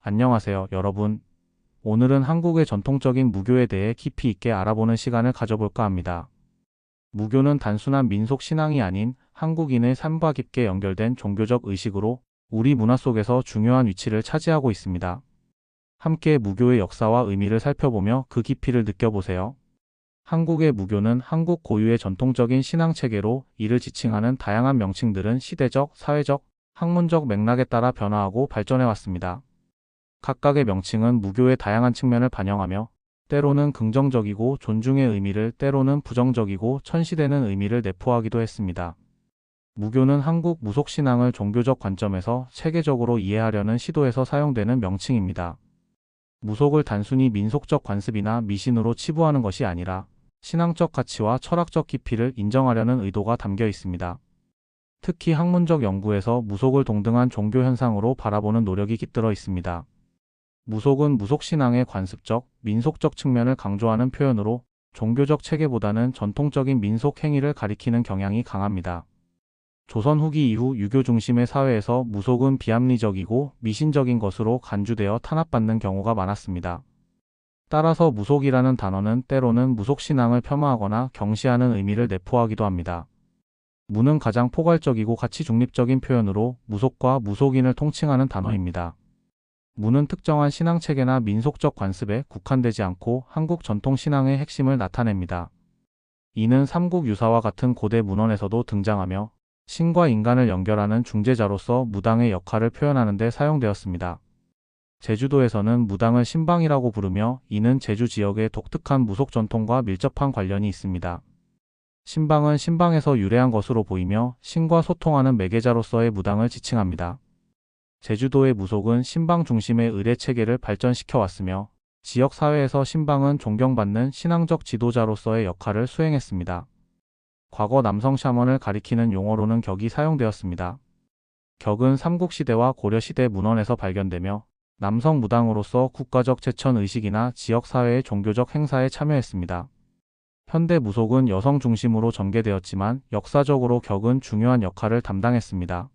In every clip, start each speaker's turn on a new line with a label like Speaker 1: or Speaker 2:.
Speaker 1: 안녕하세요, 여러분. 오늘은 한국의 전통적인 무교에 대해 깊이 있게 알아보는 시간을 가져볼까 합니다. 무교는 단순한 민속 신앙이 아닌 한국인의 삶과 깊게 연결된 종교적 의식으로 우리 문화 속에서 중요한 위치를 차지하고 있습니다. 함께 무교의 역사와 의미를 살펴보며 그 깊이를 느껴보세요. 한국의 무교는 한국 고유의 전통적인 신앙 체계로 이를 지칭하는 다양한 명칭들은 시대적, 사회적, 학문적 맥락에 따라 변화하고 발전해 왔습니다. 각각의 명칭은 무교의 다양한 측면을 반영하며 때로는 긍정적이고 존중의 의미를, 때로는 부정적이고 천시되는 의미를 내포하기도 했습니다. 무교는 한국 무속신앙을 종교적 관점에서 체계적으로 이해하려는 시도에서 사용되는 명칭입니다. 무속을 단순히 민속적 관습이나 미신으로 치부하는 것이 아니라 신앙적 가치와 철학적 깊이를 인정하려는 의도가 담겨 있습니다. 특히 학문적 연구에서 무속을 동등한 종교 현상으로 바라보는 노력이 깃들어 있습니다. 무속은 무속신앙의 관습적, 민속적 측면을 강조하는 표현으로 종교적 체계보다는 전통적인 민속 행위를 가리키는 경향이 강합니다. 조선 후기 이후 유교 중심의 사회에서 무속은 비합리적이고 미신적인 것으로 간주되어 탄압받는 경우가 많았습니다. 따라서 무속이라는 단어는 때로는 무속신앙을 폄하하거나 경시하는 의미를 내포하기도 합니다. 무는 가장 포괄적이고 가치 중립적인 표현으로 무속과 무속인을 통칭하는 단어입니다. 무는 특정한 신앙체계나 민속적 관습에 국한되지 않고 한국 전통 신앙의 핵심을 나타냅니다. 이는 삼국유사와 같은 고대 문헌에서도 등장하며 신과 인간을 연결하는 중재자로서 무당의 역할을 표현하는 데 사용되었습니다. 제주도에서는 무당을 신방이라고 부르며 이는 제주 지역의 독특한 무속 전통과 밀접한 관련이 있습니다. 신방은 신방에서 유래한 것으로 보이며 신과 소통하는 매개자로서의 무당을 지칭합니다. 제주도의 무속은 신방 중심의 의례 체계를 발전시켜 왔으며 지역 사회에서 신방은 존경받는 신앙적 지도자로서의 역할을 수행했습니다. 과거 남성 샤먼을 가리키는 용어로는 격이 사용되었습니다. 격은 삼국시대와 고려시대 문헌에서 발견되며 남성 무당으로서 국가적 제천 의식이나 지역 사회의 종교적 행사에 참여했습니다. 현대 무속은 여성 중심으로 전개되었지만 역사적으로 격은 중요한 역할을 담당했습니다.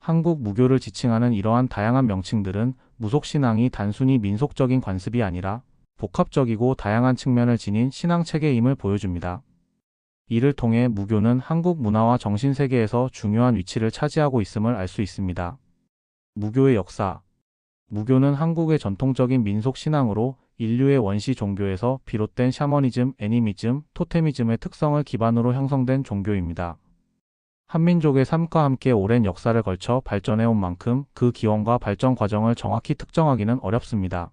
Speaker 1: 한국 무교를 지칭하는 이러한 다양한 명칭들은 무속신앙이 단순히 민속적인 관습이 아니라 복합적이고 다양한 측면을 지닌 신앙체계임을 보여줍니다. 이를 통해 무교는 한국 문화와 정신세계에서 중요한 위치를 차지하고 있음을 알 수 있습니다. 무교의 역사. 무교는 한국의 전통적인 민속신앙으로 인류의 원시 종교에서 비롯된 샤머니즘, 애니미즘, 토테미즘의 특성을 기반으로 형성된 종교입니다. 한민족의 삶과 함께 오랜 역사를 걸쳐 발전해온 만큼 그 기원과 발전 과정을 정확히 특정하기는 어렵습니다.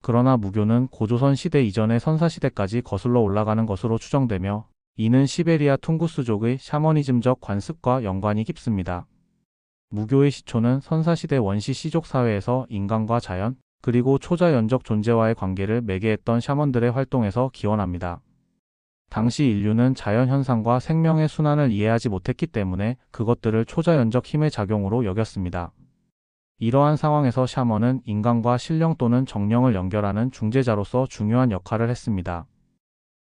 Speaker 1: 그러나 무교는 고조선 시대 이전의 선사시대까지 거슬러 올라가는 것으로 추정되며 이는 시베리아 퉁구스족의 샤머니즘적 관습과 연관이 깊습니다. 무교의 시초는 선사시대 원시 시족 사회에서 인간과 자연, 그리고 초자연적 존재와의 관계를 매개했던 샤먼들의 활동에서 기원합니다. 당시 인류는 자연현상과 생명의 순환을 이해하지 못했기 때문에 그것들을 초자연적 힘의 작용으로 여겼습니다. 이러한 상황에서 샤먼은 인간과 신령 또는 정령을 연결하는 중재자로서 중요한 역할을 했습니다.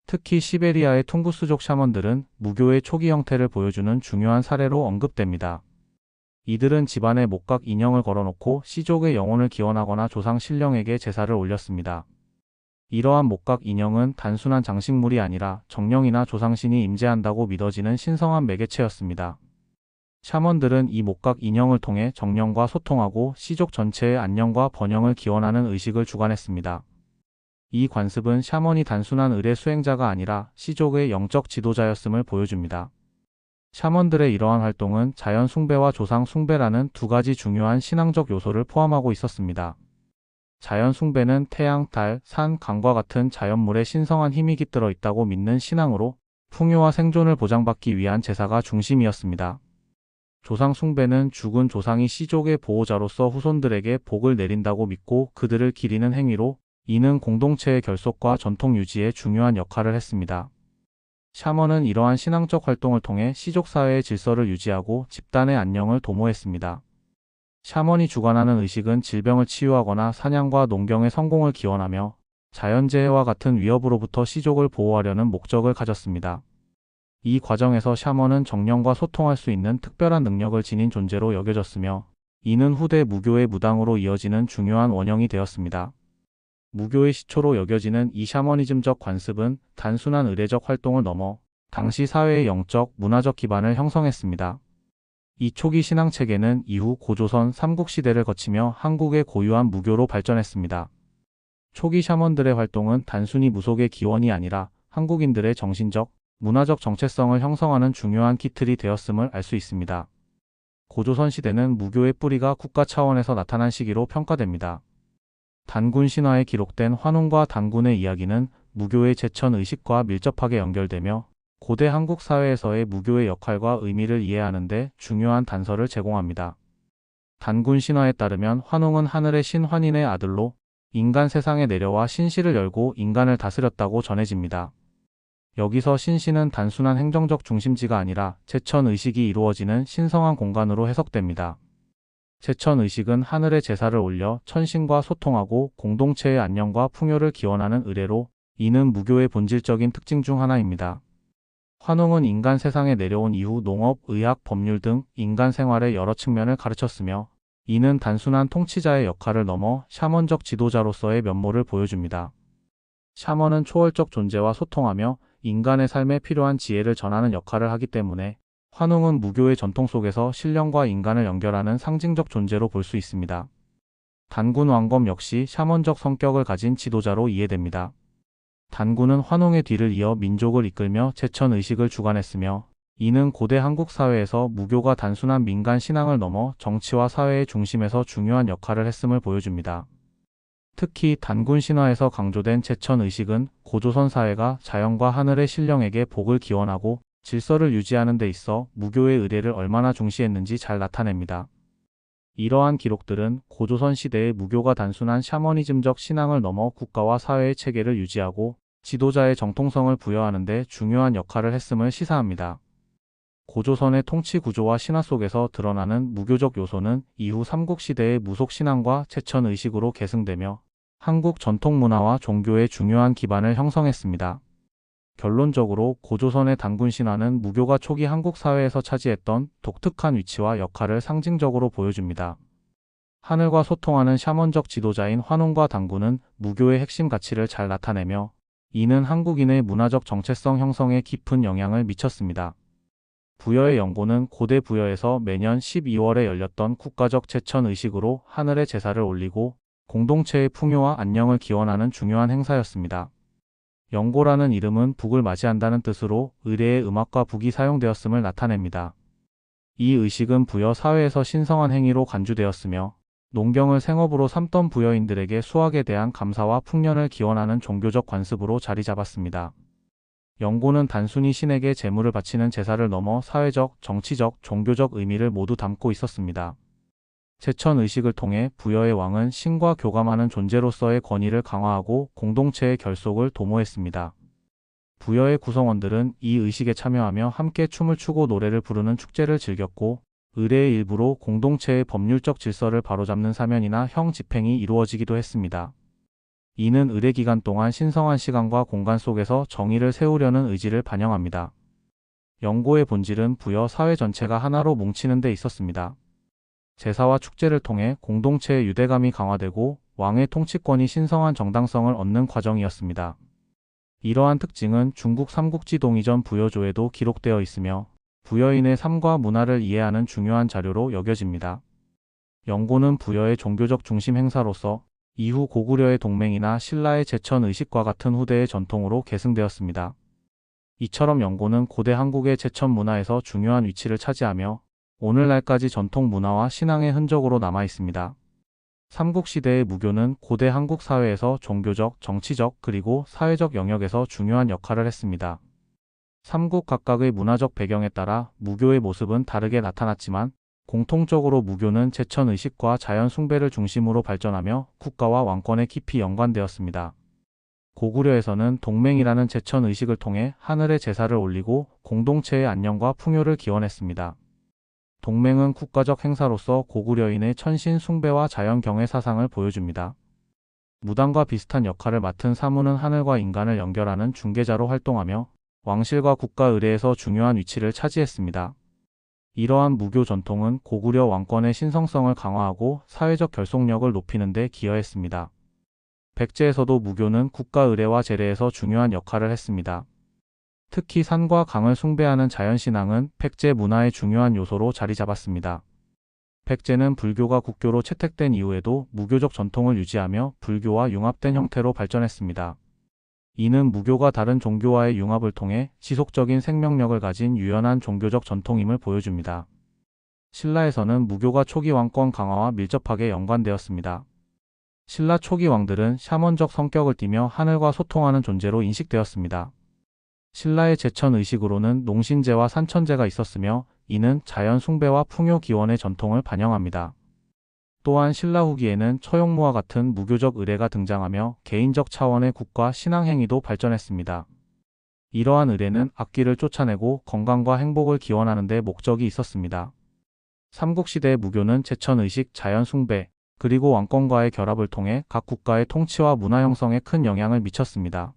Speaker 1: 특히 시베리아의 퉁구스족 샤먼들은 무교의 초기 형태를 보여주는 중요한 사례로 언급됩니다. 이들은 집안에 목각 인형을 걸어놓고 시족의 영혼을 기원하거나 조상 신령에게 제사를 올렸습니다. 이러한 목각 인형은 단순한 장식물이 아니라 정령이나 조상신이 임재한다고 믿어지는 신성한 매개체였습니다. 샤먼들은 이 목각 인형을 통해 정령과 소통하고 시족 전체의 안녕과 번영을 기원하는 의식을 주관했습니다. 이 관습은 샤먼이 단순한 의례 수행자가 아니라 시족의 영적 지도자였음을 보여줍니다. 샤먼들의 이러한 활동은 자연 숭배와 조상 숭배라는 두 가지 중요한 신앙적 요소를 포함하고 있었습니다. 자연 숭배는 태양, 달, 산, 강과 같은 자연물에 신성한 힘이 깃들어 있다고 믿는 신앙으로 풍요와 생존을 보장받기 위한 제사가 중심이었습니다. 조상 숭배는 죽은 조상이 시족의 보호자로서 후손들에게 복을 내린다고 믿고 그들을 기리는 행위로 이는 공동체의 결속과 전통 유지에 중요한 역할을 했습니다. 샤먼은 이러한 신앙적 활동을 통해 시족 사회의 질서를 유지하고 집단의 안녕을 도모했습니다. 샤먼이 주관하는 의식은 질병을 치유하거나 사냥과 농경의 성공을 기원하며 자연재해와 같은 위협으로부터 시족을 보호하려는 목적을 가졌습니다. 이 과정에서 샤먼은 정령과 소통할 수 있는 특별한 능력을 지닌 존재로 여겨졌으며 이는 후대 무교의 무당으로 이어지는 중요한 원형이 되었습니다. 무교의 시초로 여겨지는 이 샤머니즘적 관습은 단순한 의례적 활동을 넘어 당시 사회의 영적, 문화적 기반을 형성했습니다. 이 초기 신앙체계는 이후 고조선 삼국시대를 거치며 한국의 고유한 무교로 발전했습니다. 초기 샤먼들의 활동은 단순히 무속의 기원이 아니라 한국인들의 정신적, 문화적 정체성을 형성하는 중요한 기틀이 되었음을 알 수 있습니다. 고조선 시대는 무교의 뿌리가 국가 차원에서 나타난 시기로 평가됩니다. 단군 신화에 기록된 환웅과 단군의 이야기는 무교의 제천 의식과 밀접하게 연결되며 고대 한국 사회에서의 무교의 역할과 의미를 이해하는 데 중요한 단서를 제공합니다. 단군 신화에 따르면 환웅은 하늘의 신 환인의 아들로 인간 세상에 내려와 신실을 열고 인간을 다스렸다고 전해집니다. 여기서 신시는 단순한 행정적 중심지가 아니라 제천 의식이 이루어지는 신성한 공간으로 해석됩니다. 제천 의식은 하늘의 제사를 올려 천신과 소통하고 공동체의 안녕과 풍요를 기원하는 의례로, 이는 무교의 본질적인 특징 중 하나입니다. 환웅은 인간 세상에 내려온 이후 농업, 의학, 법률 등 인간 생활의 여러 측면을 가르쳤으며, 이는 단순한 통치자의 역할을 넘어 샤먼적 지도자로서의 면모를 보여줍니다. 샤먼은 초월적 존재와 소통하며 인간의 삶에 필요한 지혜를 전하는 역할을 하기 때문에 환웅은 무교의 전통 속에서 신령과 인간을 연결하는 상징적 존재로 볼 수 있습니다. 단군 왕검 역시 샤먼적 성격을 가진 지도자로 이해됩니다. 단군은 환웅의 뒤를 이어 민족을 이끌며 제천 의식을 주관했으며, 이는 고대 한국 사회에서 무교가 단순한 민간 신앙을 넘어 정치와 사회의 중심에서 중요한 역할을 했음을 보여줍니다. 특히 단군 신화에서 강조된 제천 의식은 고조선 사회가 자연과 하늘의 신령에게 복을 기원하고 질서를 유지하는 데 있어 무교의 의례를 얼마나 중시했는지 잘 나타냅니다. 이러한 기록들은 고조선 시대의 무교가 단순한 샤머니즘적 신앙을 넘어 국가와 사회의 체계를 유지하고 지도자의 정통성을 부여하는 데 중요한 역할을 했음을 시사합니다. 고조선의 통치 구조와 신화 속에서 드러나는 무교적 요소는 이후 삼국시대의 무속신앙과 제천의식으로 계승되며 한국 전통문화와 종교의 중요한 기반을 형성했습니다. 결론적으로 고조선의 단군신화는 무교가 초기 한국 사회에서 차지했던 독특한 위치와 역할을 상징적으로 보여줍니다. 하늘과 소통하는 샤먼적 지도자인 환웅과 단군은 무교의 핵심 가치를 잘 나타내며, 이는 한국인의 문화적 정체성 형성에 깊은 영향을 미쳤습니다. 부여의 연고는 고대 부여에서 매년 12월에 열렸던 국가적 제천 의식으로 하늘의 제사를 올리고 공동체의 풍요와 안녕을 기원하는 중요한 행사였습니다. 연고라는 이름은 북을 맞이한다는 뜻으로 의례의 음악과 북이 사용되었음을 나타냅니다. 이 의식은 부여 사회에서 신성한 행위로 간주되었으며, 농경을 생업으로 삼던 부여인들에게 수확에 대한 감사와 풍년을 기원하는 종교적 관습으로 자리 잡았습니다. 연고는 단순히 신에게 제물을 바치는 제사를 넘어 사회적, 정치적, 종교적 의미를 모두 담고 있었습니다. 제천 의식을 통해 부여의 왕은 신과 교감하는 존재로서의 권위를 강화하고 공동체의 결속을 도모했습니다. 부여의 구성원들은 이 의식에 참여하며 함께 춤을 추고 노래를 부르는 축제를 즐겼고, 의례의 일부로 공동체의 법률적 질서를 바로잡는 사면이나 형 집행이 이루어지기도 했습니다. 이는 의례 기간 동안 신성한 시간과 공간 속에서 정의를 세우려는 의지를 반영합니다. 연고의 본질은 부여 사회 전체가 하나로 뭉치는 데 있었습니다. 제사와 축제를 통해 공동체의 유대감이 강화되고 왕의 통치권이 신성한 정당성을 얻는 과정이었습니다. 이러한 특징은 중국 삼국지 동이전 부여조에도 기록되어 있으며 부여인의 삶과 문화를 이해하는 중요한 자료로 여겨집니다. 연고는 부여의 종교적 중심 행사로서 이후 고구려의 동맹이나 신라의 제천 의식과 같은 후대의 전통으로 계승되었습니다. 이처럼 연고는 고대 한국의 제천 문화에서 중요한 위치를 차지하며 오늘날까지 전통 문화와 신앙의 흔적으로 남아 있습니다. 삼국시대의 무교는 고대 한국 사회에서 종교적, 정치적, 그리고 사회적 영역에서 중요한 역할을 했습니다. 삼국 각각의 문화적 배경에 따라 무교의 모습은 다르게 나타났지만 공통적으로 무교는 제천 의식과 자연 숭배를 중심으로 발전하며 국가와 왕권에 깊이 연관되었습니다. 고구려에서는 동맹이라는 제천 의식을 통해 하늘의 제사를 올리고 공동체의 안녕과 풍요를 기원했습니다. 동맹은 국가적 행사로서 고구려인의 천신 숭배와 자연 경외 사상을 보여줍니다. 무당과 비슷한 역할을 맡은 사무는 하늘과 인간을 연결하는 중개자로 활동하며 왕실과 국가 의례에서 중요한 위치를 차지했습니다. 이러한 무교 전통은 고구려 왕권의 신성성을 강화하고 사회적 결속력을 높이는 데 기여했습니다. 백제에서도 무교는 국가 의례와 제례에서 중요한 역할을 했습니다. 특히 산과 강을 숭배하는 자연신앙은 백제 문화의 중요한 요소로 자리 잡았습니다. 백제는 불교가 국교로 채택된 이후에도 무교적 전통을 유지하며 불교와 융합된 형태로 발전했습니다. 이는 무교가 다른 종교와의 융합을 통해 지속적인 생명력을 가진 유연한 종교적 전통임을 보여줍니다. 신라에서는 무교가 초기 왕권 강화와 밀접하게 연관되었습니다. 신라 초기 왕들은 샤먼적 성격을 띠며 하늘과 소통하는 존재로 인식되었습니다. 신라의 제천 의식으로는 농신제와 산천제가 있었으며 이는 자연 숭배와 풍요 기원의 전통을 반영합니다. 또한 신라 후기에는 처용무와 같은 무교적 의례가 등장하며 개인적 차원의 국가 신앙 행위도 발전했습니다. 이러한 의례는 악기를 쫓아내고 건강과 행복을 기원하는 데 목적이 있었습니다. 삼국시대의 무교는 제천 의식, 자연 숭배, 그리고 왕권과의 결합을 통해 각 국가의 통치와 문화 형성에 큰 영향을 미쳤습니다.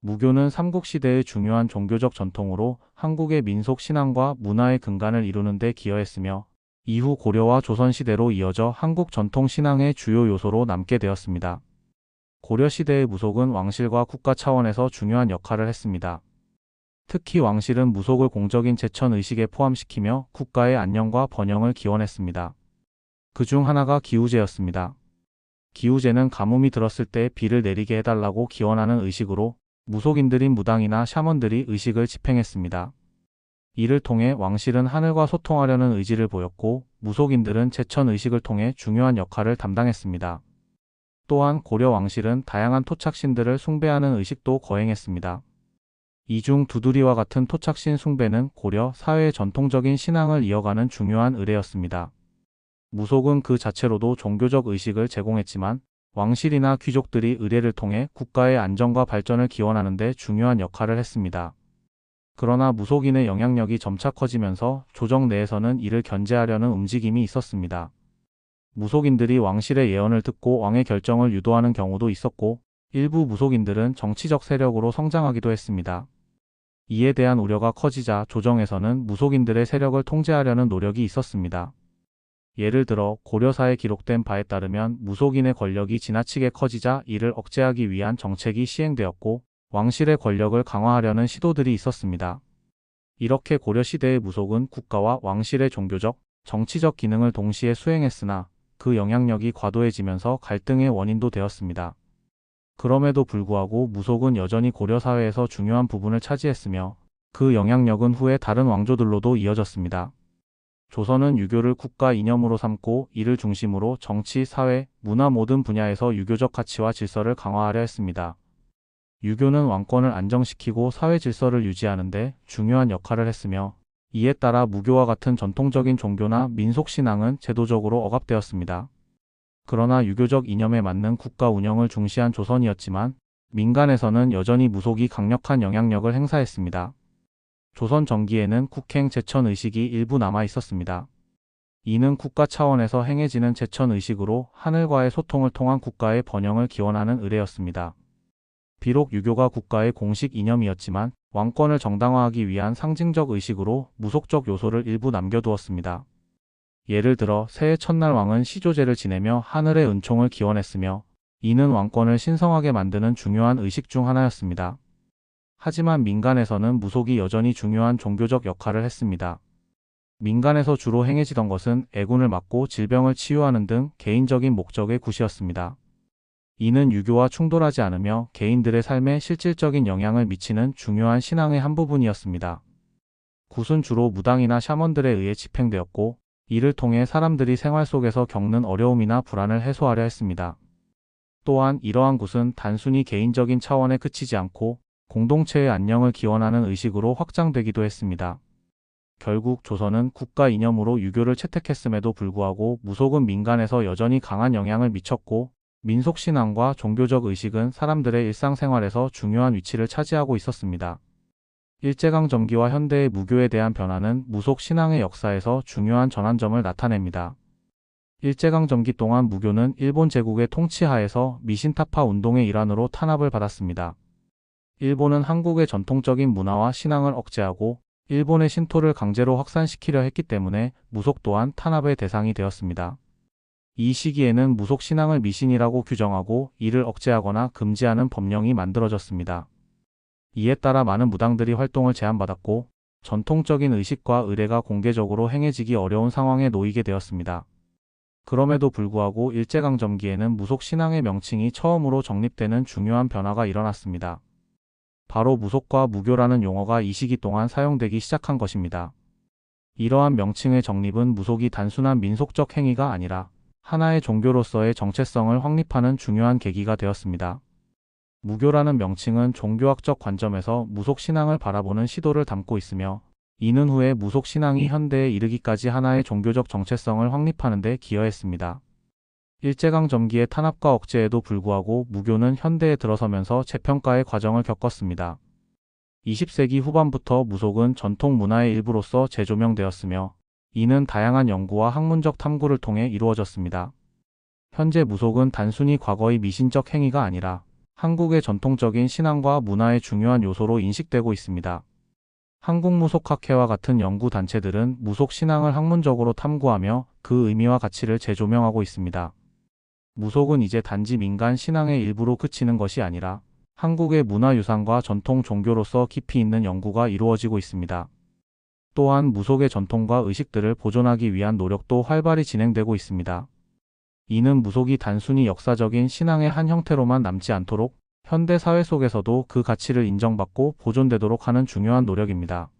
Speaker 1: 무교는 삼국시대의 중요한 종교적 전통으로 한국의 민속 신앙과 문화의 근간을 이루는 데 기여했으며 이후 고려와 조선시대로 이어져 한국 전통 신앙의 주요 요소로 남게 되었습니다. 고려시대의 무속은 왕실과 국가 차원에서 중요한 역할을 했습니다. 특히 왕실은 무속을 공적인 제천 의식에 포함시키며 국가의 안녕과 번영을 기원했습니다. 그중 하나가 기우제였습니다. 기우제는 가뭄이 들었을 때 비를 내리게 해달라고 기원하는 의식으로 무속인들인 무당이나 샤먼들이 의식을 집행했습니다. 이를 통해 왕실은 하늘과 소통하려는 의지를 보였고 무속인들은 제천 의식을 통해 중요한 역할을 담당했습니다. 또한 고려 왕실은 다양한 토착신들을 숭배하는 의식도 거행했습니다. 이 중 두드리와 같은 토착신 숭배는 고려 사회의 전통적인 신앙을 이어가는 중요한 의례였습니다. 무속은 그 자체로도 종교적 의식을 제공했지만 왕실이나 귀족들이 의례를 통해 국가의 안정과 발전을 기원하는 데 중요한 역할을 했습니다. 그러나 무속인의 영향력이 점차 커지면서 조정 내에서는 이를 견제하려는 움직임이 있었습니다. 무속인들이 왕실의 예언을 듣고 왕의 결정을 유도하는 경우도 있었고 일부 무속인들은 정치적 세력으로 성장하기도 했습니다. 이에 대한 우려가 커지자 조정에서는 무속인들의 세력을 통제하려는 노력이 있었습니다. 예를 들어 고려사에 기록된 바에 따르면 무속인의 권력이 지나치게 커지자 이를 억제하기 위한 정책이 시행되었고 왕실의 권력을 강화하려는 시도들이 있었습니다. 이렇게 고려시대의 무속은 국가와 왕실의 종교적, 정치적 기능을 동시에 수행했으나 그 영향력이 과도해지면서 갈등의 원인도 되었습니다. 그럼에도 불구하고 무속은 여전히 고려 사회에서 중요한 부분을 차지했으며 그 영향력은 후에 다른 왕조들로도 이어졌습니다. 조선은 유교를 국가 이념으로 삼고 이를 중심으로 정치, 사회, 문화 모든 분야에서 유교적 가치와 질서를 강화하려 했습니다. 유교는 왕권을 안정시키고 사회 질서를 유지하는 데 중요한 역할을 했으며 이에 따라 무교와 같은 전통적인 종교나 민속신앙은 제도적으로 억압되었습니다. 그러나 유교적 이념에 맞는 국가 운영을 중시한 조선이었지만 민간에서는 여전히 무속이 강력한 영향력을 행사했습니다. 조선 전기에는 국행 제천 의식이 일부 남아 있었습니다. 이는 국가 차원에서 행해지는 제천 의식으로 하늘과의 소통을 통한 국가의 번영을 기원하는 의례였습니다. 비록 유교가 국가의 공식 이념이었지만 왕권을 정당화하기 위한 상징적 의식으로 무속적 요소를 일부 남겨두었습니다. 예를 들어 새해 첫날 왕은 시조제를 지내며 하늘의 은총을 기원했으며 이는 왕권을 신성하게 만드는 중요한 의식 중 하나였습니다. 하지만 민간에서는 무속이 여전히 중요한 종교적 역할을 했습니다. 민간에서 주로 행해지던 것은 애군을 막고 질병을 치유하는 등 개인적인 목적의 굿이었습니다. 이는 유교와 충돌하지 않으며 개인들의 삶에 실질적인 영향을 미치는 중요한 신앙의 한 부분이었습니다. 굿은 주로 무당이나 샤먼들에 의해 집행되었고 이를 통해 사람들이 생활 속에서 겪는 어려움이나 불안을 해소하려 했습니다. 또한 이러한 굿은 단순히 개인적인 차원에 그치지 않고 공동체의 안녕을 기원하는 의식으로 확장되기도 했습니다. 결국 조선은 국가 이념으로 유교를 채택했음에도 불구하고 무속은 민간에서 여전히 강한 영향을 미쳤고 민속신앙과 종교적 의식은 사람들의 일상생활에서 중요한 위치를 차지하고 있었습니다. 일제강점기와 현대의 무교에 대한 변화는 무속신앙의 역사에서 중요한 전환점을 나타냅니다. 일제강점기 동안 무교는 일본 제국의 통치하에서 미신타파 운동의 일환으로 탄압을 받았습니다. 일본은 한국의 전통적인 문화와 신앙을 억제하고 일본의 신토를 강제로 확산시키려 했기 때문에 무속 또한 탄압의 대상이 되었습니다. 이 시기에는 무속 신앙을 미신이라고 규정하고 이를 억제하거나 금지하는 법령이 만들어졌습니다. 이에 따라 많은 무당들이 활동을 제한받았고 전통적인 의식과 의례가 공개적으로 행해지기 어려운 상황에 놓이게 되었습니다. 그럼에도 불구하고 일제강점기에는 무속 신앙의 명칭이 처음으로 정립되는 중요한 변화가 일어났습니다. 바로 무속과 무교라는 용어가 이 시기 동안 사용되기 시작한 것입니다. 이러한 명칭의 정립은 무속이 단순한 민속적 행위가 아니라 하나의 종교로서의 정체성을 확립하는 중요한 계기가 되었습니다. 무교라는 명칭은 종교학적 관점에서 무속 신앙을 바라보는 시도를 담고 있으며 이는 후에 무속 신앙이 현대에 이르기까지 하나의 종교적 정체성을 확립하는 데 기여했습니다. 일제강점기의 탄압과 억제에도 불구하고 무교는 현대에 들어서면서 재평가의 과정을 겪었습니다. 20세기 후반부터 무속은 전통 문화의 일부로서 재조명되었으며 이는 다양한 연구와 학문적 탐구를 통해 이루어졌습니다. 현재 무속은 단순히 과거의 미신적 행위가 아니라 한국의 전통적인 신앙과 문화의 중요한 요소로 인식되고 있습니다. 한국무속학회와 같은 연구단체들은 무속 신앙을 학문적으로 탐구하며 그 의미와 가치를 재조명하고 있습니다. 무속은 이제 단지 민간 신앙의 일부로 그치는 것이 아니라 한국의 문화유산과 전통 종교로서 깊이 있는 연구가 이루어지고 있습니다. 또한 무속의 전통과 의식들을 보존하기 위한 노력도 활발히 진행되고 있습니다. 이는 무속이 단순히 역사적인 신앙의 한 형태로만 남지 않도록 현대 사회 속에서도 그 가치를 인정받고 보존되도록 하는 중요한 노력입니다.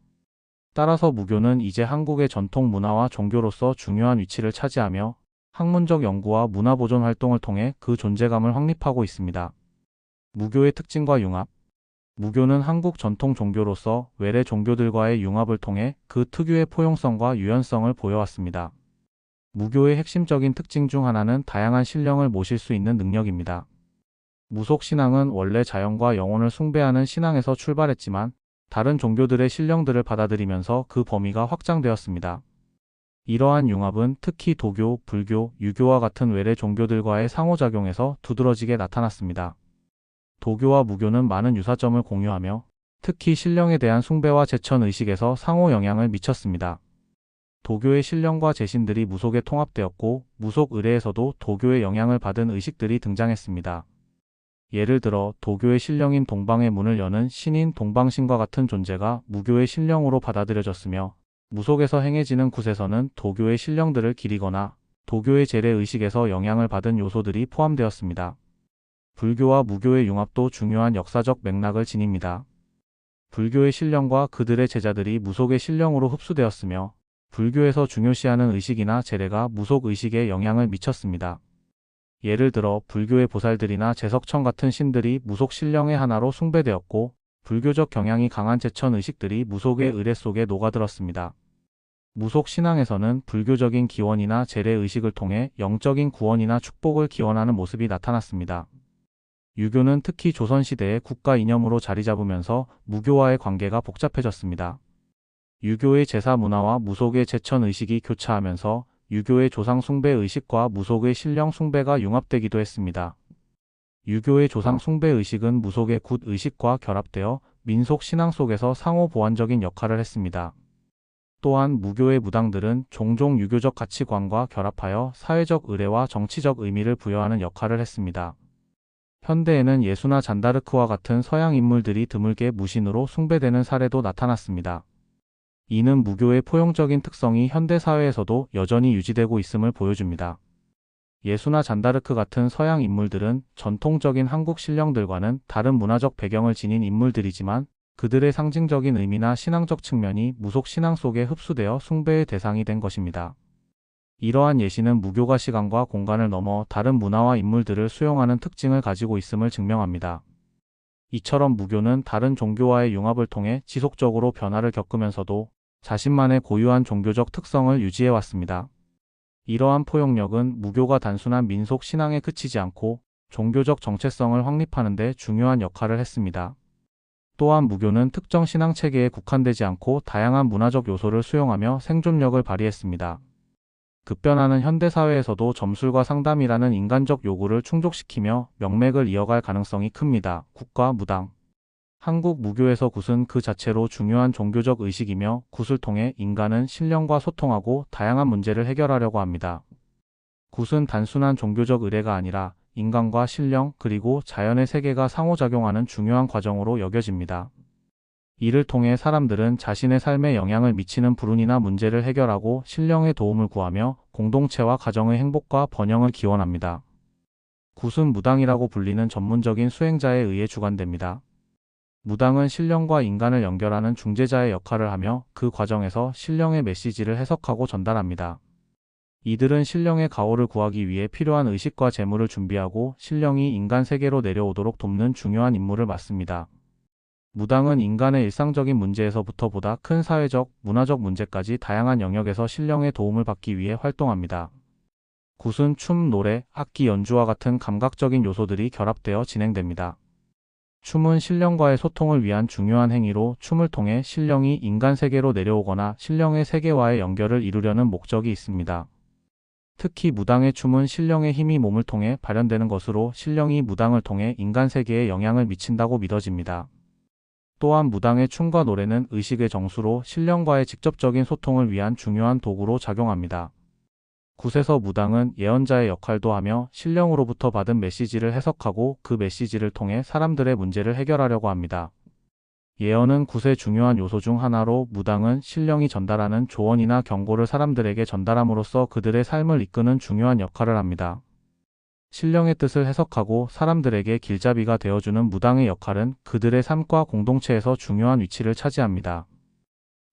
Speaker 1: 따라서 무교는 이제 한국의 전통 문화와 종교로서 중요한 위치를 차지하며 학문적 연구와 문화보존 활동을 통해 그 존재감을 확립하고 있습니다. 무교의 특징과 융합. 무교는 한국 전통 종교로서 외래 종교들과의 융합을 통해 그 특유의 포용성과 유연성을 보여왔습니다. 무교의 핵심적인 특징 중 하나는 다양한 신령을 모실 수 있는 능력입니다. 무속 신앙은 원래 자연과 영혼을 숭배하는 신앙에서 출발했지만 다른 종교들의 신령들을 받아들이면서 그 범위가 확장되었습니다. 이러한 융합은 특히 도교, 불교, 유교와 같은 외래 종교들과의 상호작용에서 두드러지게 나타났습니다. 도교와 무교는 많은 유사점을 공유하며 특히 신령에 대한 숭배와 제천 의식에서 상호 영향을 미쳤습니다. 도교의 신령과 제신들이 무속에 통합되었고 무속 의례에서도 도교의 영향을 받은 의식들이 등장했습니다. 예를 들어 도교의 신령인 동방의 문을 여는 신인 동방신과 같은 존재가 무교의 신령으로 받아들여졌으며 무속에서 행해지는 굿에서는 도교의 신령들을 기리거나 도교의 재래 의식에서 영향을 받은 요소들이 포함되었습니다. 불교와 무교의 융합도 중요한 역사적 맥락을 지닙니다. 불교의 신령과 그들의 제자들이 무속의 신령으로 흡수되었으며 불교에서 중요시하는 의식이나 재래가 무속 의식에 영향을 미쳤습니다. 예를 들어 불교의 보살들이나 제석천 같은 신들이 무속 신령의 하나로 숭배되었고 불교적 경향이 강한 제천 의식들이 무속의 의례 속에 녹아들었습니다. 무속 신앙에서는 불교적인 기원이나 재래 의식을 통해 영적인 구원이나 축복을 기원하는 모습이 나타났습니다. 유교는 특히 조선시대의 국가 이념으로 자리 잡으면서 무교와의 관계가 복잡해졌습니다. 유교의 제사 문화와 무속의 제천 의식이 교차하면서 유교의 조상 숭배 의식과 무속의 신령 숭배가 융합되기도 했습니다. 유교의 조상 숭배 의식은 무속의 굿 의식과 결합되어 민속 신앙 속에서 상호 보완적인 역할을 했습니다. 또한 무교의 무당들은 종종 유교적 가치관과 결합하여 사회적 의례와 정치적 의미를 부여하는 역할을 했습니다. 현대에는 예수나 잔다르크와 같은 서양 인물들이 드물게 무신으로 숭배되는 사례도 나타났습니다. 이는 무교의 포용적인 특성이 현대 사회에서도 여전히 유지되고 있음을 보여줍니다. 예수나 잔다르크 같은 서양 인물들은 전통적인 한국 신령들과는 다른 문화적 배경을 지닌 인물들이지만 그들의 상징적인 의미나 신앙적 측면이 무속 신앙 속에 흡수되어 숭배의 대상이 된 것입니다. 이러한 예시는 무교가 시간과 공간을 넘어 다른 문화와 인물들을 수용하는 특징을 가지고 있음을 증명합니다. 이처럼 무교는 다른 종교와의 융합을 통해 지속적으로 변화를 겪으면서도 자신만의 고유한 종교적 특성을 유지해왔습니다. 이러한 포용력은 무교가 단순한 민속 신앙에 그치지 않고 종교적 정체성을 확립하는 데 중요한 역할을 했습니다. 또한 무교는 특정 신앙 체계에 국한되지 않고 다양한 문화적 요소를 수용하며 생존력을 발휘했습니다. 급변하는 현대사회에서도 점술과 상담이라는 인간적 요구를 충족시키며 명맥을 이어갈 가능성이 큽니다. 국과 무당. 한국 무교에서 굿은 그 자체로 중요한 종교적 의식이며 굿을 통해 인간은 신령과 소통하고 다양한 문제를 해결하려고 합니다. 굿은 단순한 종교적 의례가 아니라 인간과 신령 그리고 자연의 세계가 상호작용하는 중요한 과정으로 여겨집니다. 이를 통해 사람들은 자신의 삶에 영향을 미치는 불운이나 문제를 해결하고 신령의 도움을 구하며 공동체와 가정의 행복과 번영을 기원합니다. 굿은 무당이라고 불리는 전문적인 수행자에 의해 주관됩니다. 무당은 신령과 인간을 연결하는 중재자의 역할을 하며 그 과정에서 신령의 메시지를 해석하고 전달합니다. 이들은 신령의 가호를 구하기 위해 필요한 의식과 재물을 준비하고 신령이 인간 세계로 내려오도록 돕는 중요한 임무를 맡습니다. 무당은 인간의 일상적인 문제에서부터 보다 큰 사회적, 문화적 문제까지 다양한 영역에서 신령의 도움을 받기 위해 활동합니다. 굿은 춤, 노래, 악기 연주와 같은 감각적인 요소들이 결합되어 진행됩니다. 춤은 신령과의 소통을 위한 중요한 행위로 춤을 통해 신령이 인간 세계로 내려오거나 신령의 세계와의 연결을 이루려는 목적이 있습니다. 특히 무당의 춤은 신령의 힘이 몸을 통해 발현되는 것으로 신령이 무당을 통해 인간 세계에 영향을 미친다고 믿어집니다. 또한 무당의 춤과 노래는 의식의 정수로 신령과의 직접적인 소통을 위한 중요한 도구로 작용합니다. 굿에서 무당은 예언자의 역할도 하며 신령으로부터 받은 메시지를 해석하고 그 메시지를 통해 사람들의 문제를 해결하려고 합니다. 예언은 굿의 중요한 요소 중 하나로 무당은 신령이 전달하는 조언이나 경고를 사람들에게 전달함으로써 그들의 삶을 이끄는 중요한 역할을 합니다. 신령의 뜻을 해석하고 사람들에게 길잡이가 되어주는 무당의 역할은 그들의 삶과 공동체에서 중요한 위치를 차지합니다.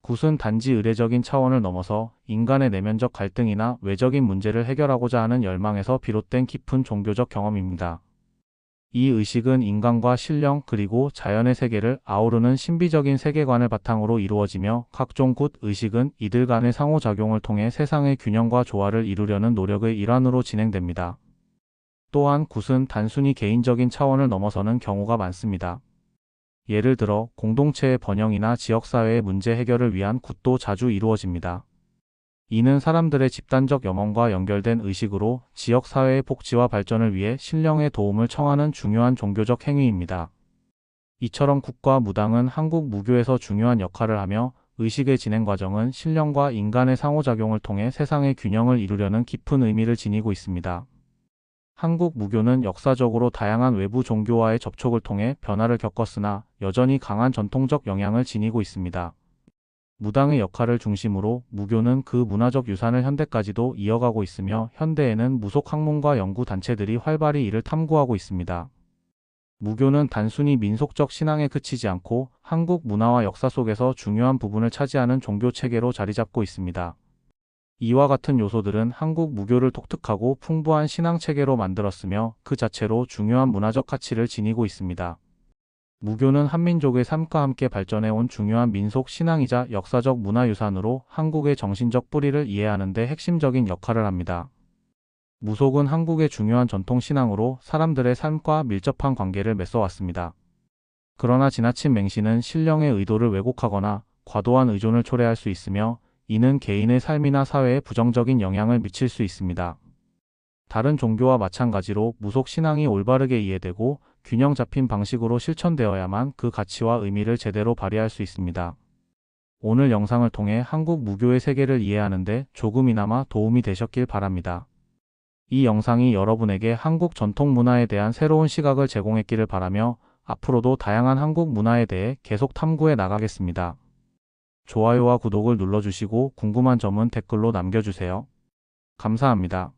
Speaker 1: 굿은 단지 의례적인 차원을 넘어서 인간의 내면적 갈등이나 외적인 문제를 해결하고자 하는 열망에서 비롯된 깊은 종교적 경험입니다. 이 의식은 인간과 신령 그리고 자연의 세계를 아우르는 신비적인 세계관을 바탕으로 이루어지며 각종 굿 의식은 이들 간의 상호작용을 통해 세상의 균형과 조화를 이루려는 노력의 일환으로 진행됩니다. 또한 굿은 단순히 개인적인 차원을 넘어서는 경우가 많습니다. 예를 들어 공동체의 번영이나 지역사회의 문제 해결을 위한 굿도 자주 이루어집니다. 이는 사람들의 집단적 염원과 연결된 의식으로 지역사회의 복지와 발전을 위해 신령의 도움을 청하는 중요한 종교적 행위입니다. 이처럼 굿과 무당은 한국 무교에서 중요한 역할을 하며 의식의 진행 과정은 신령과 인간의 상호작용을 통해 세상의 균형을 이루려는 깊은 의미를 지니고 있습니다. 한국 무교는 역사적으로 다양한 외부 종교와의 접촉을 통해 변화를 겪었으나 여전히 강한 전통적 영향을 지니고 있습니다. 무당의 역할을 중심으로 무교는 그 문화적 유산을 현대까지도 이어가고 있으며 현대에는 무속 학문과 연구 단체들이 활발히 이를 탐구하고 있습니다. 무교는 단순히 민속적 신앙에 그치지 않고 한국 문화와 역사 속에서 중요한 부분을 차지하는 종교 체계로 자리 잡고 있습니다. 이와 같은 요소들은 한국 무교를 독특하고 풍부한 신앙 체계로 만들었으며 그 자체로 중요한 문화적 가치를 지니고 있습니다. 무교는 한민족의 삶과 함께 발전해온 중요한 민속 신앙이자 역사적 문화유산으로 한국의 정신적 뿌리를 이해하는 데 핵심적인 역할을 합니다. 무속은 한국의 중요한 전통 신앙으로 사람들의 삶과 밀접한 관계를 맺어왔습니다. 그러나 지나친 맹신은 신령의 의도를 왜곡하거나 과도한 의존을 초래할 수 있으며 이는 개인의 삶이나 사회에 부정적인 영향을 미칠 수 있습니다. 다른 종교와 마찬가지로 무속 신앙이 올바르게 이해되고 균형 잡힌 방식으로 실천되어야만 그 가치와 의미를 제대로 발휘할 수 있습니다. 오늘 영상을 통해 한국 무교의 세계를 이해하는 데 조금이나마 도움이 되셨길 바랍니다. 이 영상이 여러분에게 한국 전통 문화에 대한 새로운 시각을 제공했기를 바라며 앞으로도 다양한 한국 문화에 대해 계속 탐구해 나가겠습니다. 좋아요와 구독을 눌러주시고 궁금한 점은 댓글로 남겨주세요. 감사합니다.